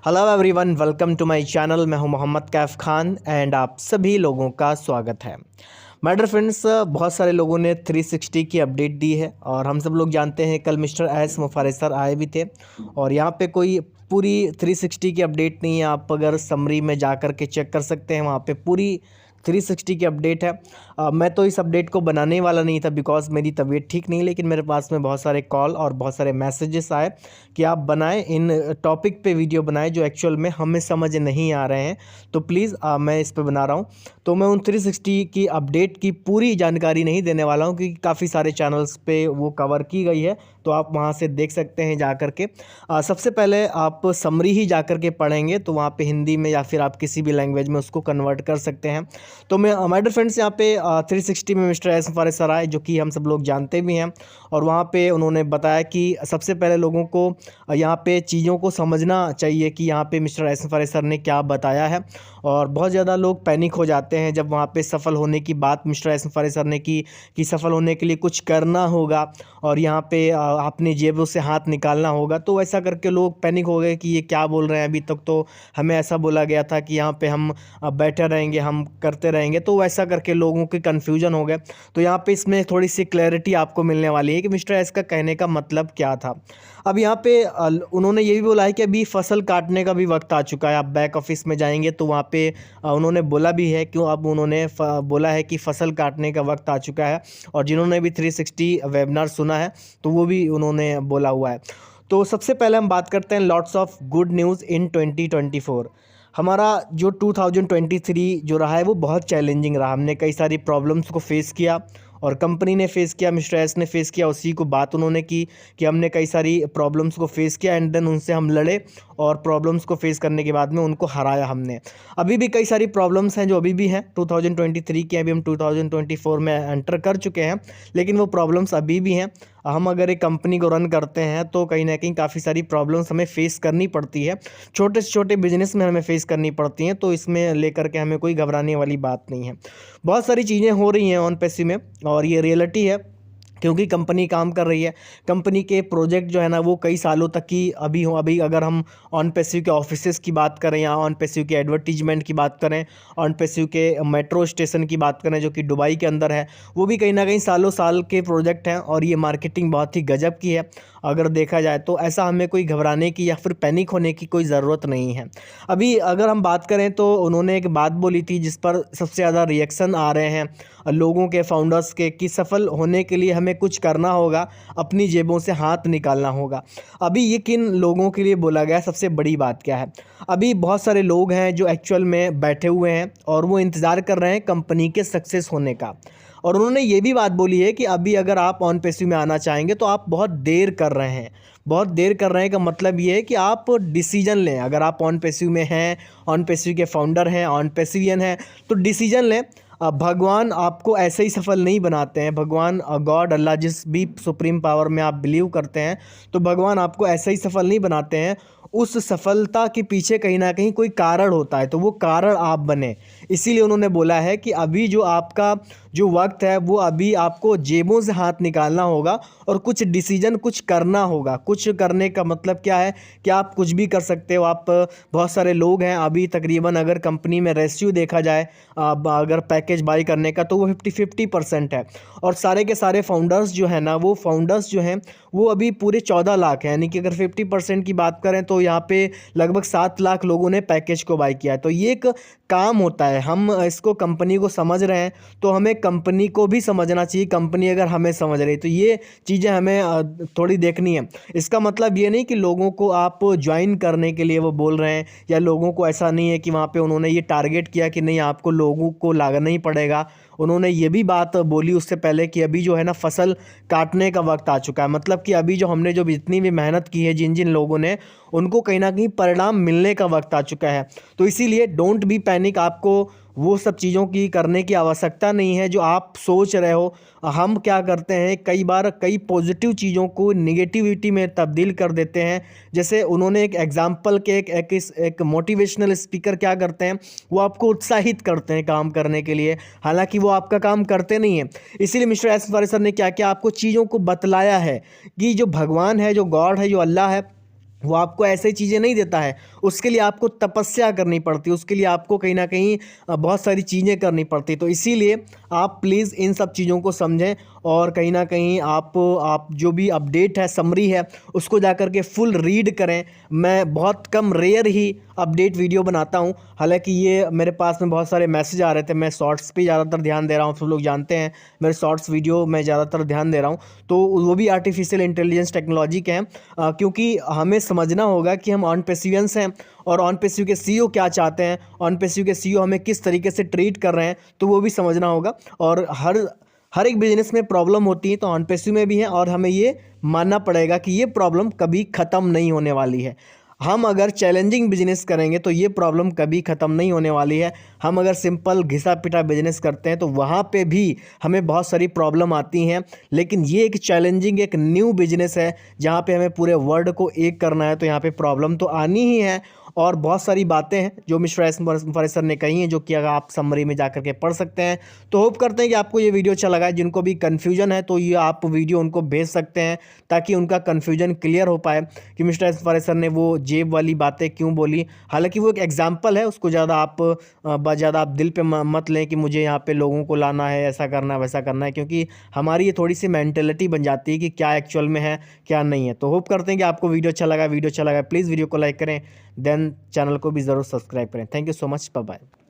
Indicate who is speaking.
Speaker 1: Hello everyone, welcome to my channel. मैं हूं Mohammad Kaif Khan and आप सभी लोगों का स्वागत है। माय डियर फ्रेंड्स, बहुत सारे लोगों ने 360 की अपडेट दी है और हम सब लोग जानते हैं कल मिस्टर एस मुफारिस सर आए भी थे और यहाँ पे कोई पूरी 360 की अपडेट नहीं है। आप अगर समरी में जा कर के चेक कर सकते हैं, वहाँ पे पूरी 360 की अपडेट है। मैं तो इस अपडेट को बनाने वाला नहीं था बिकॉज मेरी तबीयत ठीक नहीं, लेकिन मेरे पास में बहुत सारे कॉल और बहुत सारे मैसेजेस आए कि आप बनाएं, इन टॉपिक पे वीडियो बनाएं जो एक्चुअल में हमें समझ नहीं आ रहे हैं। तो प्लीज़ मैं इस पे बना रहा हूँ। तो मैं उन 360 की अपडेट की पूरी जानकारी नहीं देने वाला हूँ क्योंकि काफ़ी सारे चैनल्स पे वो कवर की गई है, तो आप वहाँ से देख सकते हैं जा कर के। सबसे पहले आप समरी ही जा कर के पढ़ेंगे तो वहाँ पे हिंदी में या फिर आप किसी भी लैंग्वेज में उसको कन्वर्ट कर सकते हैं। तो मैं माय डियर फ्रेंड्स, यहाँ पे 360 में मिस्टर एस फारिस सर आए जो कि हम सब लोग जानते भी हैं और वहाँ पे उन्होंने बताया कि सबसे पहले लोगों को यहाँ पे चीज़ों को समझना चाहिए कि यहाँ पे मिस्टर एस फारिस सर ने क्या बताया है। और बहुत ज़्यादा लोग पैनिक हो जाते हैं जब वहाँ पे सफल होने की बात मिस्टर एस फारिस सर ने की कि सफल होने के लिए कुछ करना होगा और यहाँ पे अपनी जेबों से हाथ निकालना होगा। तो ऐसा करके लोग पैनिक हो गए कि ये क्या बोल रहे हैं, अभी तक तो हमें ऐसा बोला गया था कि यहाँ पे हम बैठे रहेंगे, हम करते रहेंगे। तो वैसा करके लोगों के कन्फ्यूजन हो गए। तो यहाँ पे इसमें थोड़ी सी क्लैरिटी आपको मिलने वाली है कि मिस्टर एस का कहने का मतलब क्या था। अब यहाँ पे उन्होंने ये भी बोला है कि अभी फसल काटने का भी वक्त आ चुका है। आप बैक ऑफिस में जाएंगे तो वहाँ पे उन्होंने बोला भी है क्यों, अब उन्होंने बोला है कि फसल काटने का वक्त आ चुका है। और जिन्होंने भी 360 वेबिनार सुना है तो वो भी उन्होंने बोला हुआ है। तो सबसे पहले हम बात करते हैं लॉट्स ऑफ गुड न्यूज़ इन 2024। हमारा जो 2023 जो रहा है वो बहुत चैलेंजिंग रहा। हमने कई सारी प्रॉब्लम्स को फेस किया और कंपनी ने फेस किया, मिस्टर एस ने फेस किया, उसी को बात उन्होंने की कि हमने कई सारी प्रॉब्लम्स को फेस किया एंड देन उनसे हम लड़े और प्रॉब्लम्स को फेस करने के बाद में उनको हराया हमने। अभी भी कई सारी प्रॉब्लम्स हैं जो अभी भी हैं 2023 की, अभी हम 2024 में एंटर कर चुके हैं, लेकिन वो प्रॉब्लम्स अभी भी हैं। हम अगर एक कंपनी को रन करते हैं तो कहीं ना कहीं काफ़ी सारी प्रॉब्लम्स हमें फेस करनी पड़ती है, छोटे से छोटे बिजनेस में हमें फेस करनी पड़ती हैं। तो इसमें लेकर के हमें कोई घबराने वाली बात नहीं है। बहुत सारी चीज़ें हो रही हैं ऑन पैसिव में और ये रियलिटी है क्योंकि कंपनी काम कर रही है। कंपनी के प्रोजेक्ट जो है ना वो कई सालों तक की अभी अगर हम ऑन पैसिव के ऑफिसेज़ की बात करें या ऑन पैसिव के एडवर्टीजमेंट की बात करें, ऑन पैसिव के मेट्रो स्टेशन की बात करें जो कि दुबई के अंदर है, वो भी कहीं ना कहीं सालों साल के प्रोजेक्ट हैं और ये मार्केटिंग बहुत ही गजब की है अगर देखा जाए तो। ऐसा हमें कोई घबराने की या फिर पैनिक होने की कोई ज़रूरत नहीं है। अभी अगर हम बात करें तो उन्होंने एक बात बोली थी जिस पर सबसे ज़्यादा रिएक्शन आ रहे हैं लोगों के, फाउंडर्स के, कि सफल होने के लिए हमें कुछ करना होगा, अपनी जेबों से हाथ निकालना होगा। अभी ये किन लोगों के लिए बोला गया, सबसे बड़ी बात क्या है? अभी बहुत सारे लोग हैं जो एक्चुअल में बैठे हुए हैं और वो इंतज़ार कर रहे हैं कंपनी के सक्सेस होने का। और उन्होंने ये भी बात बोली है कि अभी अगर आप ऑन पैसिव में आना चाहेंगे तो आप बहुत देर कर रहे हैं। बहुत देर कर रहे हैं का मतलब ये है कि आप डिसीजन लें। अगर आप ऑन पैसिव में हैं, ऑन पैसिव के फाउंडर हैं, ऑन पैसिवियन हैं, तो डिसीजन लें। भगवान आपको ऐसे ही सफल नहीं बनाते हैं। भगवान, गॉड, अल्लाह, जिस भी सुप्रीम पावर में आप बिलीव करते हैं, तो भगवान आपको ऐसे ही सफल नहीं बनाते हैं। उस सफलता के पीछे कहीं ना कहीं कोई कारण होता है, तो वो कारण आप बने। इसीलिए उन्होंने बोला है कि अभी जो आपका जो वक्त है वो अभी आपको जेबों से हाथ निकालना होगा और कुछ डिसीजन, कुछ करना होगा। कुछ करने का मतलब क्या है कि आप कुछ भी कर सकते हो। आप, बहुत सारे लोग हैं अभी तकरीबन, अगर कंपनी में रेशियो देखा जाए अगर पैकेज बाई करने का तो वो 50-50% है। और सारे के सारे फाउंडर्स जो है ना, वो फाउंडर्स जो हैं वो अभी पूरे 14 लाख हैं, यानी कि अगर 50% की बात करें तो यहाँ पे लगभग 7 लाख लोगों ने पैकेज को बाई किया है। तो ये एक काम होता है। हम इसको, कंपनी को समझ रहे हैं तो हमें कंपनी को भी समझना चाहिए। कंपनी अगर हमें समझ रही है तो ये चीज़ें हमें थोड़ी देखनी है। इसका मतलब ये नहीं कि लोगों को आप ज्वाइन करने के लिए वो बोल रहे हैं, या लोगों को ऐसा नहीं है कि वहाँ पे उन्होंने ये टारगेट किया कि नहीं आपको लोगों को लागना ही पड़ेगा। उन्होंने ये भी बात बोली उससे पहले कि अभी जो है ना फसल काटने का वक्त आ चुका है। मतलब कि अभी जो हमने जो जितनी भी मेहनत की है, जिन जिन लोगों ने, उनको कहीं ना कहीं परिणाम मिलने का वक्त आ चुका है। तो इसीलिए डोंट बी पैनिक। आपको वो सब चीज़ों की करने की आवश्यकता नहीं है जो आप सोच रहे हो। हम क्या करते हैं, कई बार कई पॉजिटिव चीज़ों को निगेटिविटी में तब्दील कर देते हैं। जैसे उन्होंने एक एग्जाम्पल के एक मोटिवेशनल स्पीकर क्या करते हैं, वो आपको उत्साहित करते हैं काम करने के लिए, हालांकि वो आपका काम करते नहीं हैं। इसीलिए मिस्टर एस फारिस सर ने क्या किया, आपको चीज़ों को बतलाया है कि जो भगवान है, जो गॉड है, जो अल्लाह है, वो आपको ऐसे चीज़ें नहीं देता है। उसके लिए आपको तपस्या करनी पड़ती है, उसके लिए आपको कहीं न कहीं बहुत सारी चीज़ें करनी पड़ती हैं। तो इसीलिए आप प्लीज़ इन सब चीज़ों को समझें और कहीं न कहीं आप जो भी अपडेट है, समरी है, उसको जाकर के फुल रीड करें। मैं बहुत कम रेयर ही अपडेट वीडियो बनाता हूँ। हालाँकि ये मेरे पास में बहुत सारे मैसेज आ रहे थे, मैं शॉर्ट्स पे ज़्यादातर ध्यान दे रहा हूँ। सब लोग जानते हैं मेरे शॉर्ट्स वीडियो में ज़्यादातर ध्यान दे रहा हूँ। तो वो भी आर्टिफ़िशियल इंटेलिजेंस टेक्नोलॉजी के हैं, क्योंकि हमें समझना होगा कि हम ऑन पेसिवेंस हैं और ऑन पेसिव के सीईओ क्या चाहते हैं, ऑन पेसिव के सीईओ हमें किस तरीके से ट्रीट कर रहे हैं, तो वो भी समझना होगा। और हर एक बिजनेस में प्रॉब्लम होती है, तो ऑन पेसिव में भी है, और हमें ये मानना पड़ेगा कि ये प्रॉब्लम कभी ख़त्म नहीं होने वाली है। हम अगर चैलेंजिंग बिजनेस करेंगे तो ये प्रॉब्लम कभी ख़त्म नहीं होने वाली है। हम अगर सिंपल घिसा पिटा बिजनेस करते हैं तो वहाँ पे भी हमें बहुत सारी प्रॉब्लम आती हैं, लेकिन ये एक चैलेंजिंग, एक न्यू बिजनेस है जहाँ पे हमें पूरे वर्ल्ड को एक करना है, तो यहाँ पे प्रॉब्लम तो आनी ही है। और बहुत सारी बातें हैं जो मिस्टर एस फॉरेस्ट सर ने कही हैं, जो कि अगर आप समरी में जा के पढ़ सकते हैं। तो होप करते हैं कि आपको ये वीडियो अच्छा लगा है। जिनको भी कन्फ्यूजन है तो ये आप वीडियो उनको भेज सकते हैं, ताकि उनका कन्फ्यूजन क्लियर हो पाए कि मिस्टर एस फॉरेस्ट सर ने वो जेब वाली बातें क्यों बोली। हालांकि वो एक एग्जाम्पल है, उसको ज़्यादा आप दिल पे मत लें कि मुझे यहाँ पे लोगों को लाना है, ऐसा करना है, वैसा करना है, क्योंकि हमारी ये थोड़ी सी मेंटेलिटी बन जाती है कि क्या एक्चुअल में है, क्या नहीं है। तो होप करते हैं कि आपको वीडियो अच्छा लगा। प्लीज़ वीडियो को लाइक करें, देन चैनल को भी ज़रूर सब्सक्राइब करें। Thank you so much, bye bye.